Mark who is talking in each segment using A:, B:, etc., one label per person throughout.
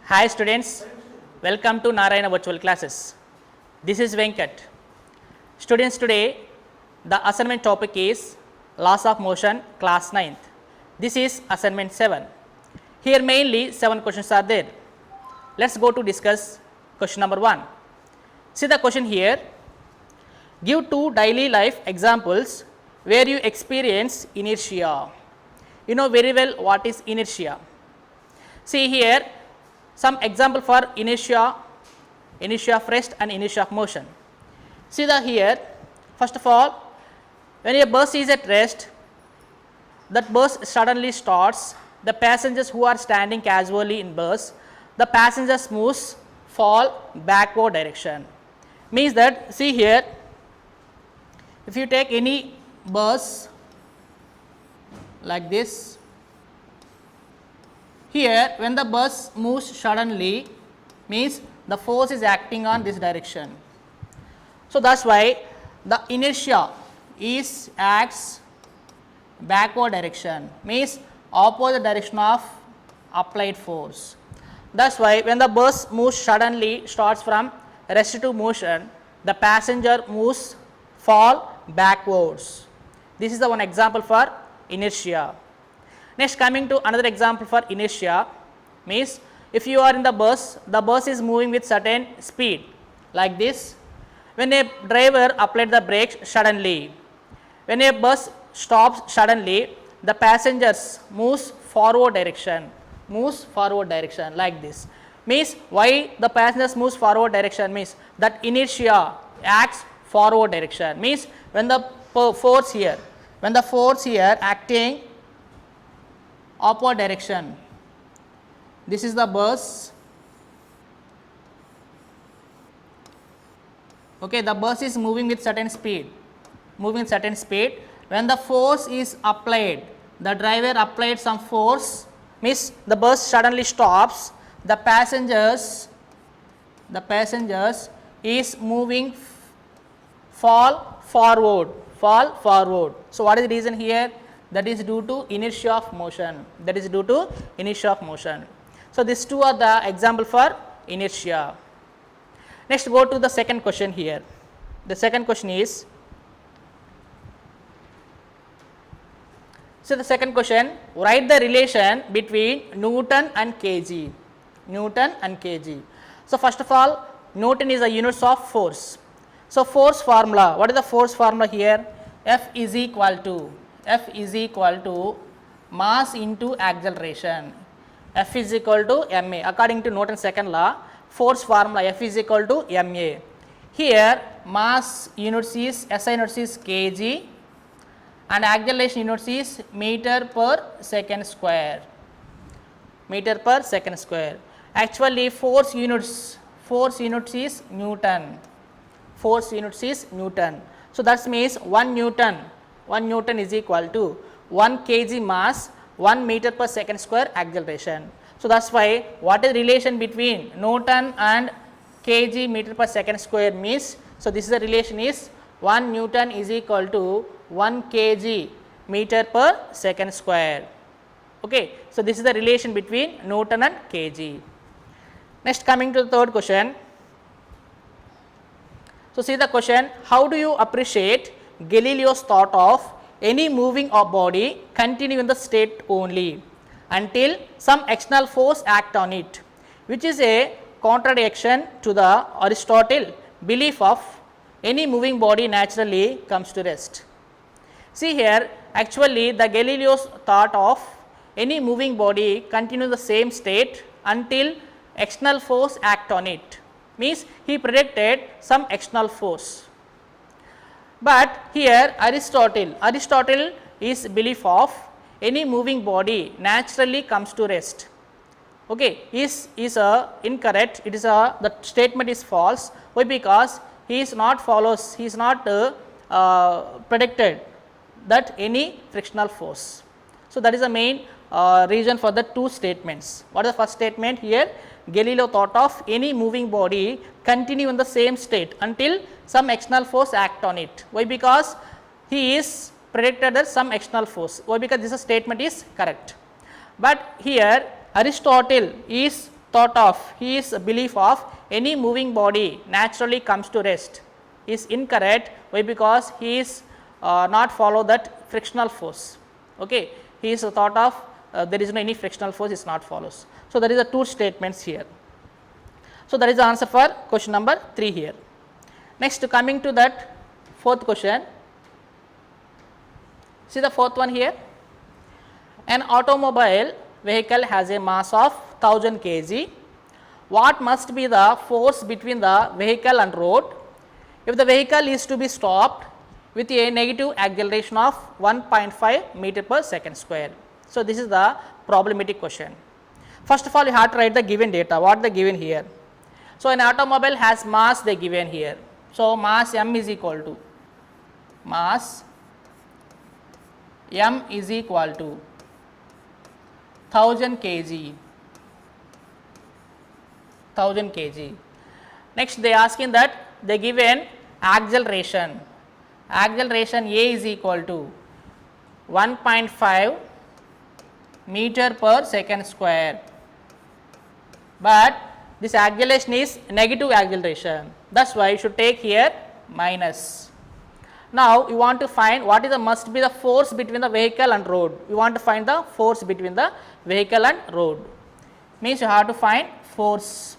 A: Hi students, welcome to Narayana Virtual Classes. This is Venkat. Students, today the assignment topic is Laws of Motion, class 9th. This is assignment 7. Here mainly 7 questions are there. Let's go to discuss question number 1. See the question here. Give 2 daily life examples where you experience inertia. You know very well what is inertia. See here some example for inertia of rest and inertia of motion. See the here, first of all, when a bus is at rest, that bus suddenly starts, the passengers who are standing casually in bus, the passengers moves fall backward direction. Means that, see here, if you take any bus like this, here when the bus moves suddenly, means the force is acting on this direction. So that's why the inertia is acts backward direction, means opposite direction of applied force. That's why when the bus moves suddenly, starts from rest to motion, the passenger moves fall backwards. This is the one example for inertia. Next, coming to another example for inertia, means if you are in the bus is moving with certain speed like this. When a driver applied the brakes suddenly, when a bus stops suddenly, the passengers moves forward direction like this. Means why the passengers moves forward direction, means that inertia acts forward direction, means when the force here acting upward direction, this is the bus, okay, the bus is moving with certain speed, when the force is applied, the driver applied some force, means the bus suddenly stops, the passengers is moving fall forward. So what is the reason here? That is due to inertia of motion. So these two are the example for inertia. Next, go to the second question here. The second question is, so the second question, write the relation between Newton and kg. So first of all, Newton is a unit of force. So force formula, what is the force formula here? F is equal to mass into acceleration. F is equal to ma. According to Newton's second law, force formula F is equal to ma. Here mass units is SI units is kg and acceleration units is meter per second square. Actually force units is Newton. So that means 1 Newton is equal to 1 kg mass, 1 meter per second square acceleration. So that's why what is the relation between Newton and kg meter per second square means, so this is the relation is 1 Newton is equal to 1 kg meter per second square. Okay, so this is the relation between Newton and kg. Next, coming to the third question. So see the question, how do you appreciate Galileo's thought of any moving body continue in the state only until some external force act on it, which is a contradiction to the Aristotle belief of any moving body naturally comes to rest. See here, actually the Galileo's thought of any moving body continue the same state until external force act on it, means he predicted some external force. But here Aristotle is belief of any moving body naturally comes to rest. Okay, is incorrect. It is the statement is false. Why? Because he is not predicted that any frictional force. So that is the main reason for the two statements. What is the first statement here? Galileo thought of any moving body continue in the same state until some external force act on it. Why? Because he is predicted as some external force. Why? Because this statement is correct. But here Aristotle is thought of, his belief of any moving body naturally comes to rest is incorrect. Why? Because he is not follow that frictional force. Okay, he is thought of there is no any frictional force is not follows. So there is a two statements here. So that is the answer for question number 3 here. Next, coming to that fourth question, see the fourth one here. An automobile vehicle has a mass of 1000 kg. What must be the force between the vehicle and road if the vehicle is to be stopped with a negative acceleration of 1.5 meter per second square? So this is the problematic question. First of all, you have to write the given data, what they given here. So an automobile has mass they given here. So mass m is equal to mass m is equal to 1000 kg. 1000 kg. Next, they asking that they given acceleration. Acceleration a is equal to 1.5 meter per second square. But this acceleration is negative acceleration. That's why you should take here minus. Now you want to find what is the must be the force between the vehicle and road. You want to find the force between the vehicle and road. Means you have to find force.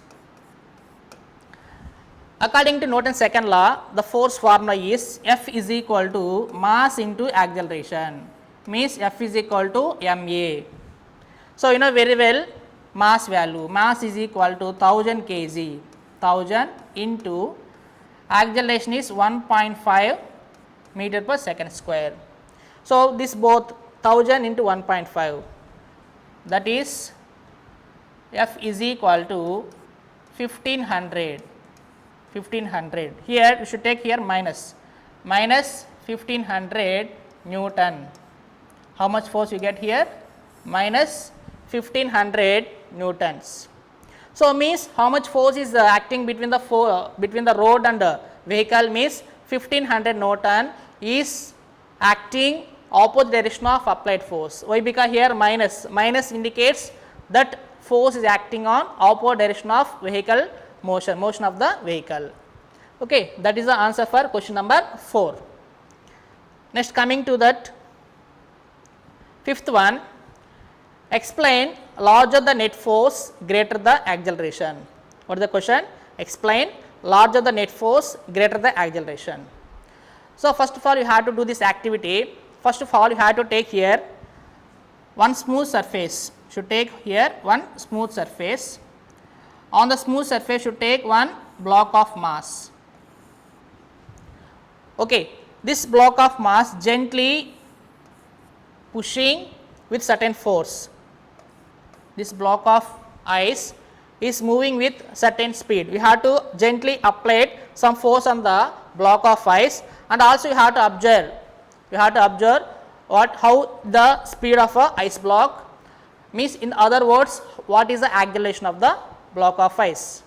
A: According to Newton's second law, the force formula is F is equal to mass into acceleration. Means F is equal to ma. So you know very well mass value. Mass is equal to 1000 kg. 1000 into acceleration is 1.5 meter per second square. So this both 1000 into 1.5, that is F is equal to 1500. 1500. Here you should take here minus 1500 Newton. How much force you get here? Minus 1500 Newtons. So means how much force is acting between the road and the vehicle means 1500 Newton is acting opposite direction of applied force. Why? Because here minus indicates that force is acting on opposite direction of vehicle motion of the vehicle. Okay, that is the answer for question number 4. Next, coming to that fifth one, explain larger the net force, greater the acceleration. What is the question? Explain larger the net force, greater the acceleration. So first of all, you have to do this activity. First of all, you have to take here one smooth surface. Should take here one smooth surface. On the smooth surface, you take one block of mass. Okay, this block of mass gently pushing with certain force. This block of ice is moving with certain speed. We have to gently apply some force on the block of ice, and also you have to observe. You have to observe how the speed of a ice block means. In other words, what is the acceleration of the block of ice?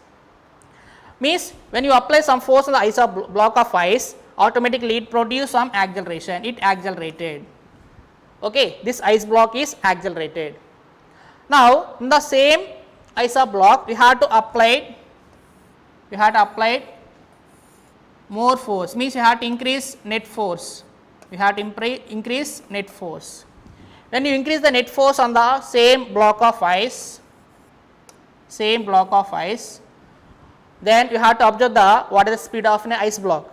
A: Means when you apply some force on the ice of block of ice, automatically it produce some acceleration. It accelerated. Okay, this ice block is accelerated. Now in the same ice block, we have to apply more force. Means you have to increase net force. You have to increase net force. When you increase the net force on the same block of ice, then you have to observe what is the speed of an ice block.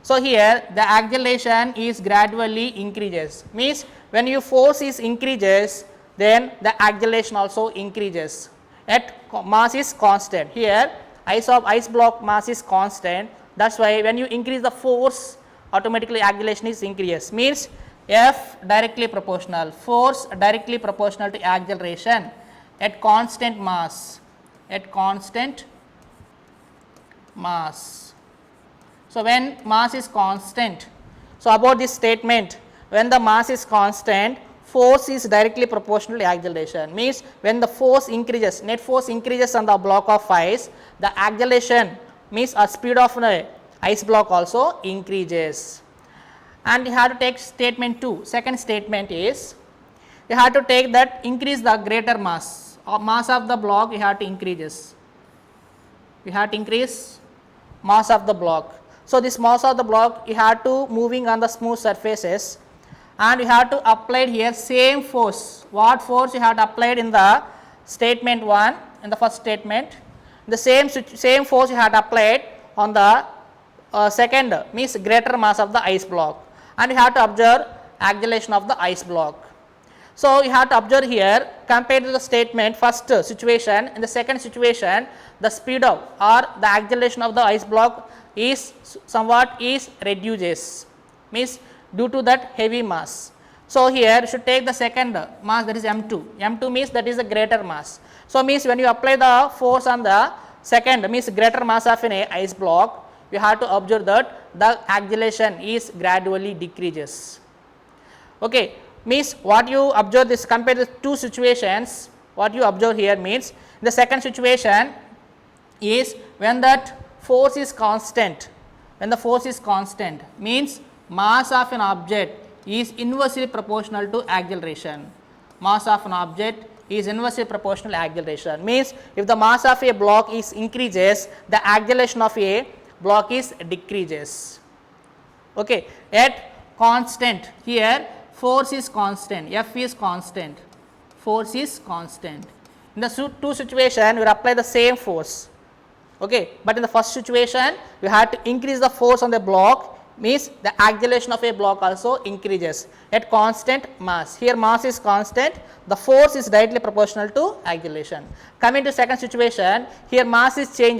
A: So here the acceleration is gradually increases. Means when your force is increases, then the acceleration also increases. At mass is constant. Here ice block mass is constant. That's why when you increase the force, automatically acceleration is increases. Means F directly proportional, force directly proportional to acceleration at constant mass. So when mass is constant, so about this statement, when the mass is constant, force is directly proportional to acceleration. Means when the force increases, net force increases on the block of ice, the acceleration means a speed of the ice block also increases. And you have to take statement 2. Second statement is you have to take that increase the greater mass mass of the block you have to increases. You have to increase mass of the block. So this mass of the block you have to moving on the smooth surfaces, and you have to apply here same force. What force you have to apply in the statement 1, in the first statement? The same force you have to apply on the second, means greater mass of the ice block, and you have to observe acceleration of the ice block. So you have to observe here, compared to the statement first situation, in the second situation the speed of or the acceleration of the ice block is somewhat is reduces, means due to that heavy mass. So here you should take the second mass, that is m2. m2 means that is the greater mass. So means when you apply the force on the second, means greater mass of an ice block, you have to observe that the acceleration is gradually decreases. Okay, means what you observe this, compare the two situations, what you observe here means the second situation is when that force is constant. When the force is constant means mass of an object is inversely proportional to acceleration. Mass of an object is inversely proportional to acceleration, means if the mass of a block is increases, the acceleration of a block is decreases. Okay, at constant, here force is constant, F is constant, force is constant. In the two situation we will apply the same force. Okay, but in the first situation you have to increase the force on the block, means the acceleration of a block also increases at constant mass. Here mass is constant, the force is directly proportional to acceleration. Coming to second situation, here mass is changed.